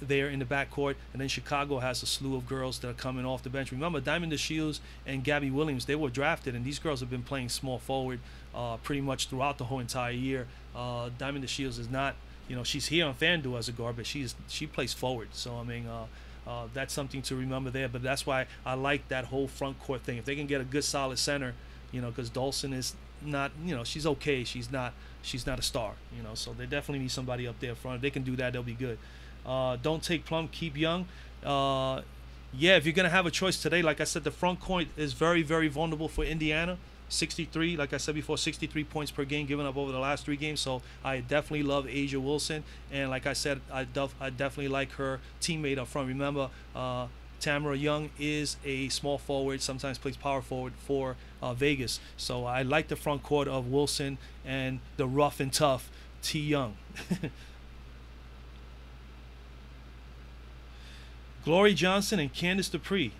there in the backcourt. And then Chicago has a slew of girls that are coming off the bench. Remember, Diamond DeShields and Gabby Williams, they were drafted, and these girls have been playing small forward pretty much throughout the whole entire year. Diamond DeShields is not, she's here on FanDuel as a guard, but she plays forward. So, I mean, that's something to remember there. But that's why I like that whole front court thing. If they can get a good solid center, because Dawson is not, she's okay. She's not a star, So they definitely need somebody up there front. If they can do that, they'll be good. Don't take Plum, keep Young. Yeah, if you're gonna have a choice today, like I said, the front court is very, very vulnerable for Indiana. 63, like I said before, 63 points per game given up over the last 3 games. So I definitely love Asia Wilson, and like I said, I definitely like her teammate up front. Remember, Tamara Young is a small forward, sometimes plays power forward for Vegas. So I like the front court of Wilson and the rough and tough T. Young. Glory Johnson and Candice Dupree.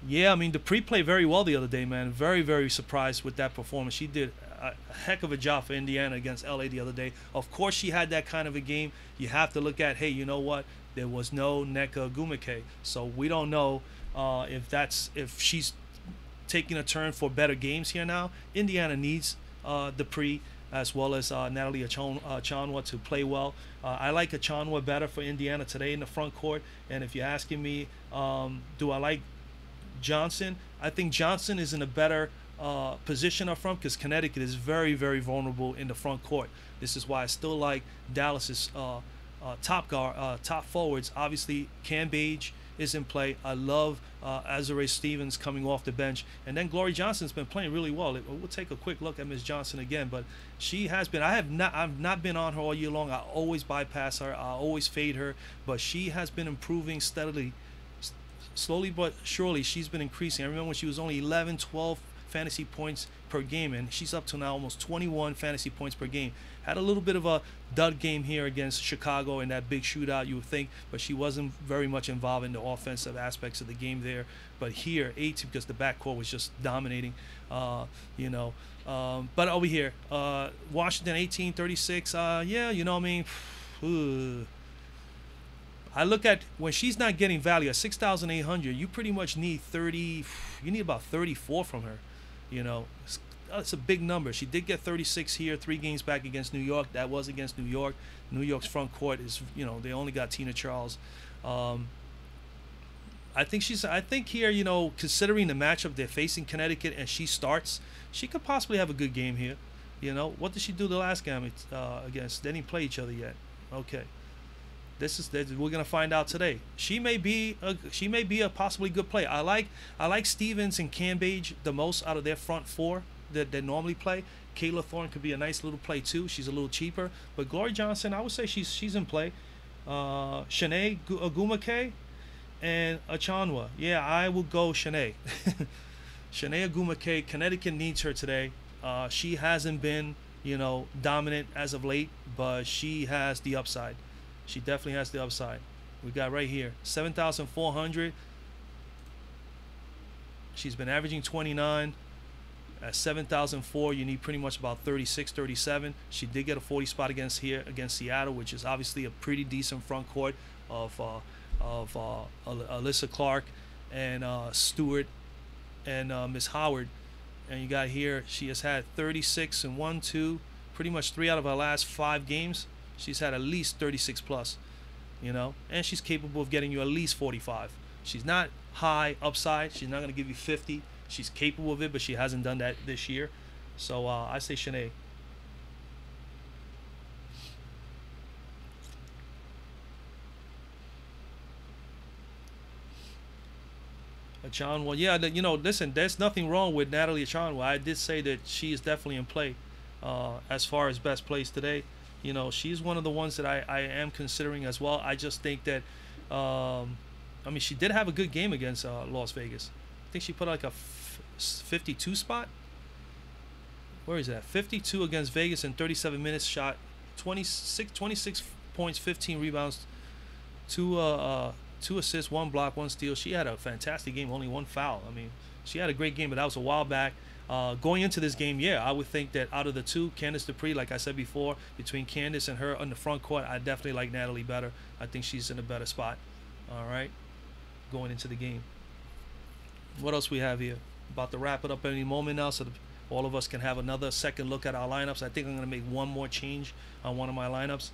Yeah, I mean, Dupree played very well the other day, man. Very, very surprised with that performance. She did a heck of a job for Indiana against LA the other day. Of course, she had that kind of a game. You have to look at, hey, you know what? There was no Nneka Ogwumike, so we don't know if she's taking a turn for better games here now. Indiana needs Dupree as well as Natalie Achanwa to play well. I like Achanwa better for Indiana today in the front court. And if you're asking me, do I like Johnson? I think Johnson is in a better position up front because Connecticut is very, very vulnerable in the front court. This is why I still like Dallas's top forwards. Obviously, Cam Page is in play. I love Azure Stevens coming off the bench, and then Glory Johnson's been playing really well. We'll take a quick look at Miss Johnson again, but she has been. I've not been on her all year long. I always bypass her. I always fade her, but she has been improving steadily. Slowly but surely, she's been increasing. I remember when she was only 11, 12 fantasy points per game, and she's up to now almost 21 fantasy points per game. Had a little bit of a dud game here against Chicago in that big shootout, you would think, but she wasn't very much involved in the offensive aspects of the game there. But here, 18, because the backcourt was just dominating, But over here, Washington 18-36. Yeah, I mean, I look at when she's not getting value at 6,800, you pretty much need 30. You need about 34 from her. It's a big number. She did get 36 here, 3 games back against New York. That was against New York. New York's front court is, they only got Tina Charles. I think here, considering the matchup they're facing Connecticut and she starts, she could possibly have a good game here. What did she do the last game against? They didn't play each other yet. Okay. We're gonna find out today. She may be a possibly good play. I like Stevens and Cambage the most out of their front 4 that they normally play. Kayla Thorne could be a nice little play too. She's a little cheaper, but Glory Johnson, I would say she's in play. Shanae Ogwumike and Achanwa. Yeah, I will go Shanae. Shanae Ogwumike. Connecticut needs her today. She hasn't been dominant as of late, but she has the upside. She definitely has the upside. We got right here 7,400. She's been averaging 29. At 7,004, you need pretty much about 36, 37. She did get a 40 spot against Seattle, which is obviously a pretty decent front court of Alyssa Clark and Stewart and Miss Howard. And you got here, she has had 36 and 1, 2, pretty much 3 out of her last 5 games. She's had at least 36 plus, and she's capable of getting you at least 45. She's not high upside. She's not going to give you 50. She's capable of it, but she hasn't done that this year. So I say Shanae. Achanwa, yeah, listen, there's nothing wrong with Natalie Achanwa. I did say that she is definitely in play as far as best plays today. She's one of the ones that I am considering as well. I just think that I mean, she did have a good game against Las Vegas. I think she put like a 52 spot. Where is that? 52 against Vegas in 37 minutes. Shot 26 points, 15 rebounds, two assists, one block, one steal. She had a fantastic game. Only one foul. I mean, she had a great game, but that was a while back. Going into this game, yeah, I would think that out of the two, Candice Dupree, like I said before, between Candice and her on the front court, I definitely like Natalie better. I think she's in a better spot. All right, going into the game. What else we have here? About to wrap it up any moment now, so all of us can have another second look at our lineups. I think I'm going to make one more change on one of my lineups.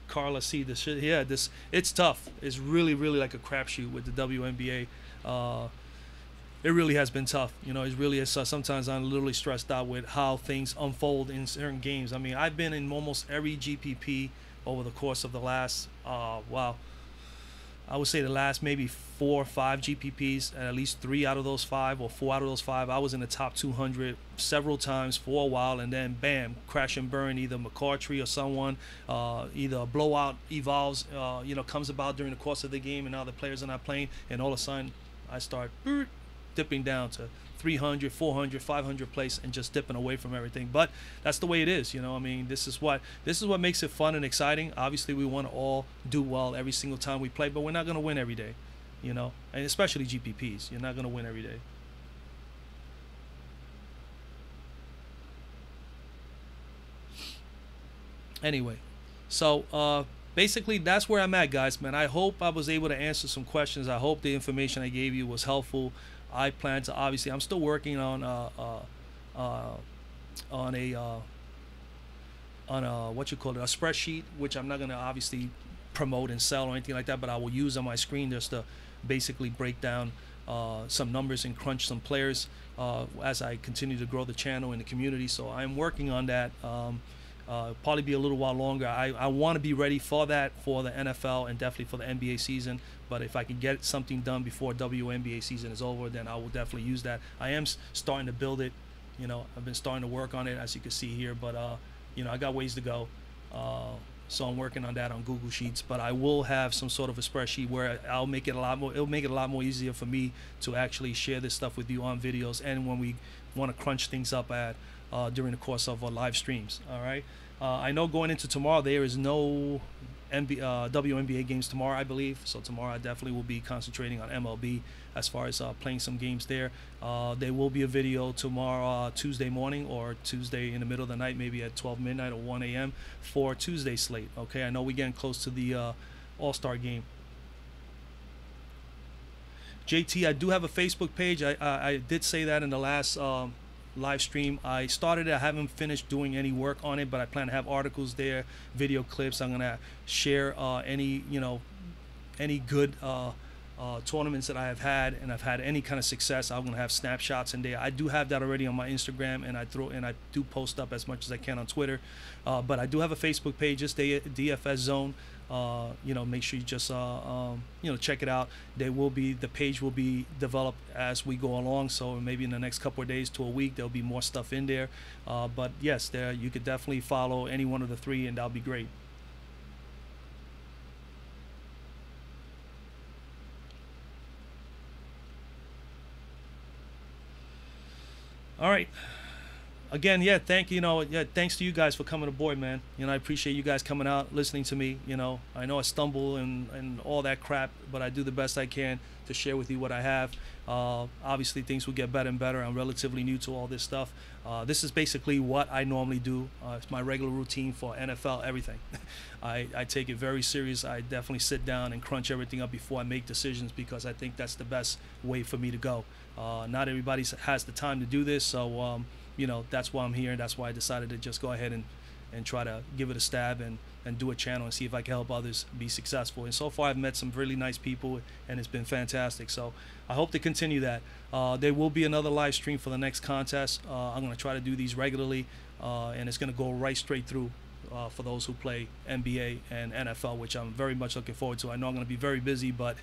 Carla C, this shit, yeah, this, it's tough. It's really like a crapshoot with the WNBA. It really has been tough. You know, it really is. Sometimes I'm literally stressed out with how things unfold in certain games. I mean, I've been in almost every GPP over the course of the last, I would say the last maybe 4 or 5 GPPs, and at least 3 out of those 5 or 4 out of those 5, I was in the top 200 several times for a while, and then bam, crash and burn. Either McCartry or someone, either a blowout evolves, comes about during the course of the game, and now the players are not playing, and all of a sudden I start dipping down to 300, 400, 500 place and just dipping away from everything. But that's the way it is, you know. I mean, this is what makes it fun and exciting. Obviously, we want to all do well every single time we play, but we're not going to win every day, you know, and especially GPPs. You're not going to win every day. Anyway, so basically that's where I'm at, guys, man. I hope I was able to answer some questions. I hope the information I gave you was helpful. I plan to, obviously, I'm still working on a what you call it, a spreadsheet, which I'm not gonna obviously promote and sell or anything like that, but I will use on my screen just to basically break down some numbers and crunch some players as I continue to grow the channel and the community. So I'm working on that. Probably be a little while longer. I want to be ready for that for the NFL and definitely for the NBA season. But if I can get something done before WNBA season is over, then I will definitely use that. I am starting to build it. You know, I've been starting to work on it, as you can see here. But I got ways to go. So I'm working on that on Google Sheets. But I will have some sort of a spreadsheet where I'll make it a lot more. It'll make it a lot more easier for me to actually share this stuff with you on videos, and when we want to crunch things up at during the course of our live streams. All right. I know going into tomorrow there is no WNBA games tomorrow, I believe. So tomorrow I definitely will be concentrating on MLB as far as playing some games there. There will be a video tomorrow, Tuesday morning, or Tuesday in the middle of the night, maybe at 12 midnight or 1 a.m. for Tuesday slate. Okay, I know we're getting close to the All-Star game. JT, I do have a Facebook page. I did say that in the last live stream. I started it. I haven't finished doing any work on it, but I plan to have articles there, video clips. I'm gonna share any good tournaments that I have had, and I've had any kind of success. I'm gonna have snapshots in there. I do have that already on my Instagram, and I do post up as much as I can on Twitter. But I do have a Facebook page, just DFS Zone. Make sure you just check it out. The page will be developed as we go along, so maybe in the next couple of days to a week there'll be more stuff in there. But yes, there you could definitely follow any one of the 3, and that'll be great. All right. Again, yeah, thanks to you guys for coming aboard, man. I appreciate you guys coming out, listening to me. I know I stumble and all that crap, but I do the best I can to share with you what I have. Obviously, things will get better and better. I'm relatively new to all this stuff. This is basically what I normally do. It's my regular routine for NFL, everything. I take it very serious. I definitely sit down and crunch everything up before I make decisions, because I think that's the best way for me to go. Not everybody has the time to do this, so that's why I'm here, and that's why I decided to just go ahead and try to give it a stab and do a channel and see if I can help others be successful. And so far I've met some really nice people, and it's been fantastic. So I hope to continue that. There will be another live stream for the next contest. I'm going to try to do these regularly, and it's going to go right straight through for those who play NBA and NFL, which I'm very much looking forward to. I know I'm going to be very busy, but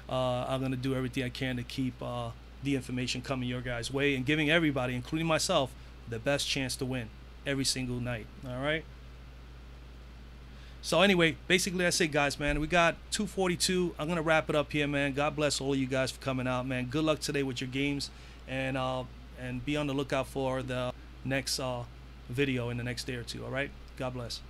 I'm going to do everything I can to keep the information coming your guys' way, and giving everybody, including myself, the best chance to win every single night. All right. So anyway, basically that's it, guys, man. We got 2:42. I'm gonna wrap it up here, man. God bless all of you guys for coming out, man. Good luck today with your games, and be on the lookout for the next video in the next day or two. All right. God bless.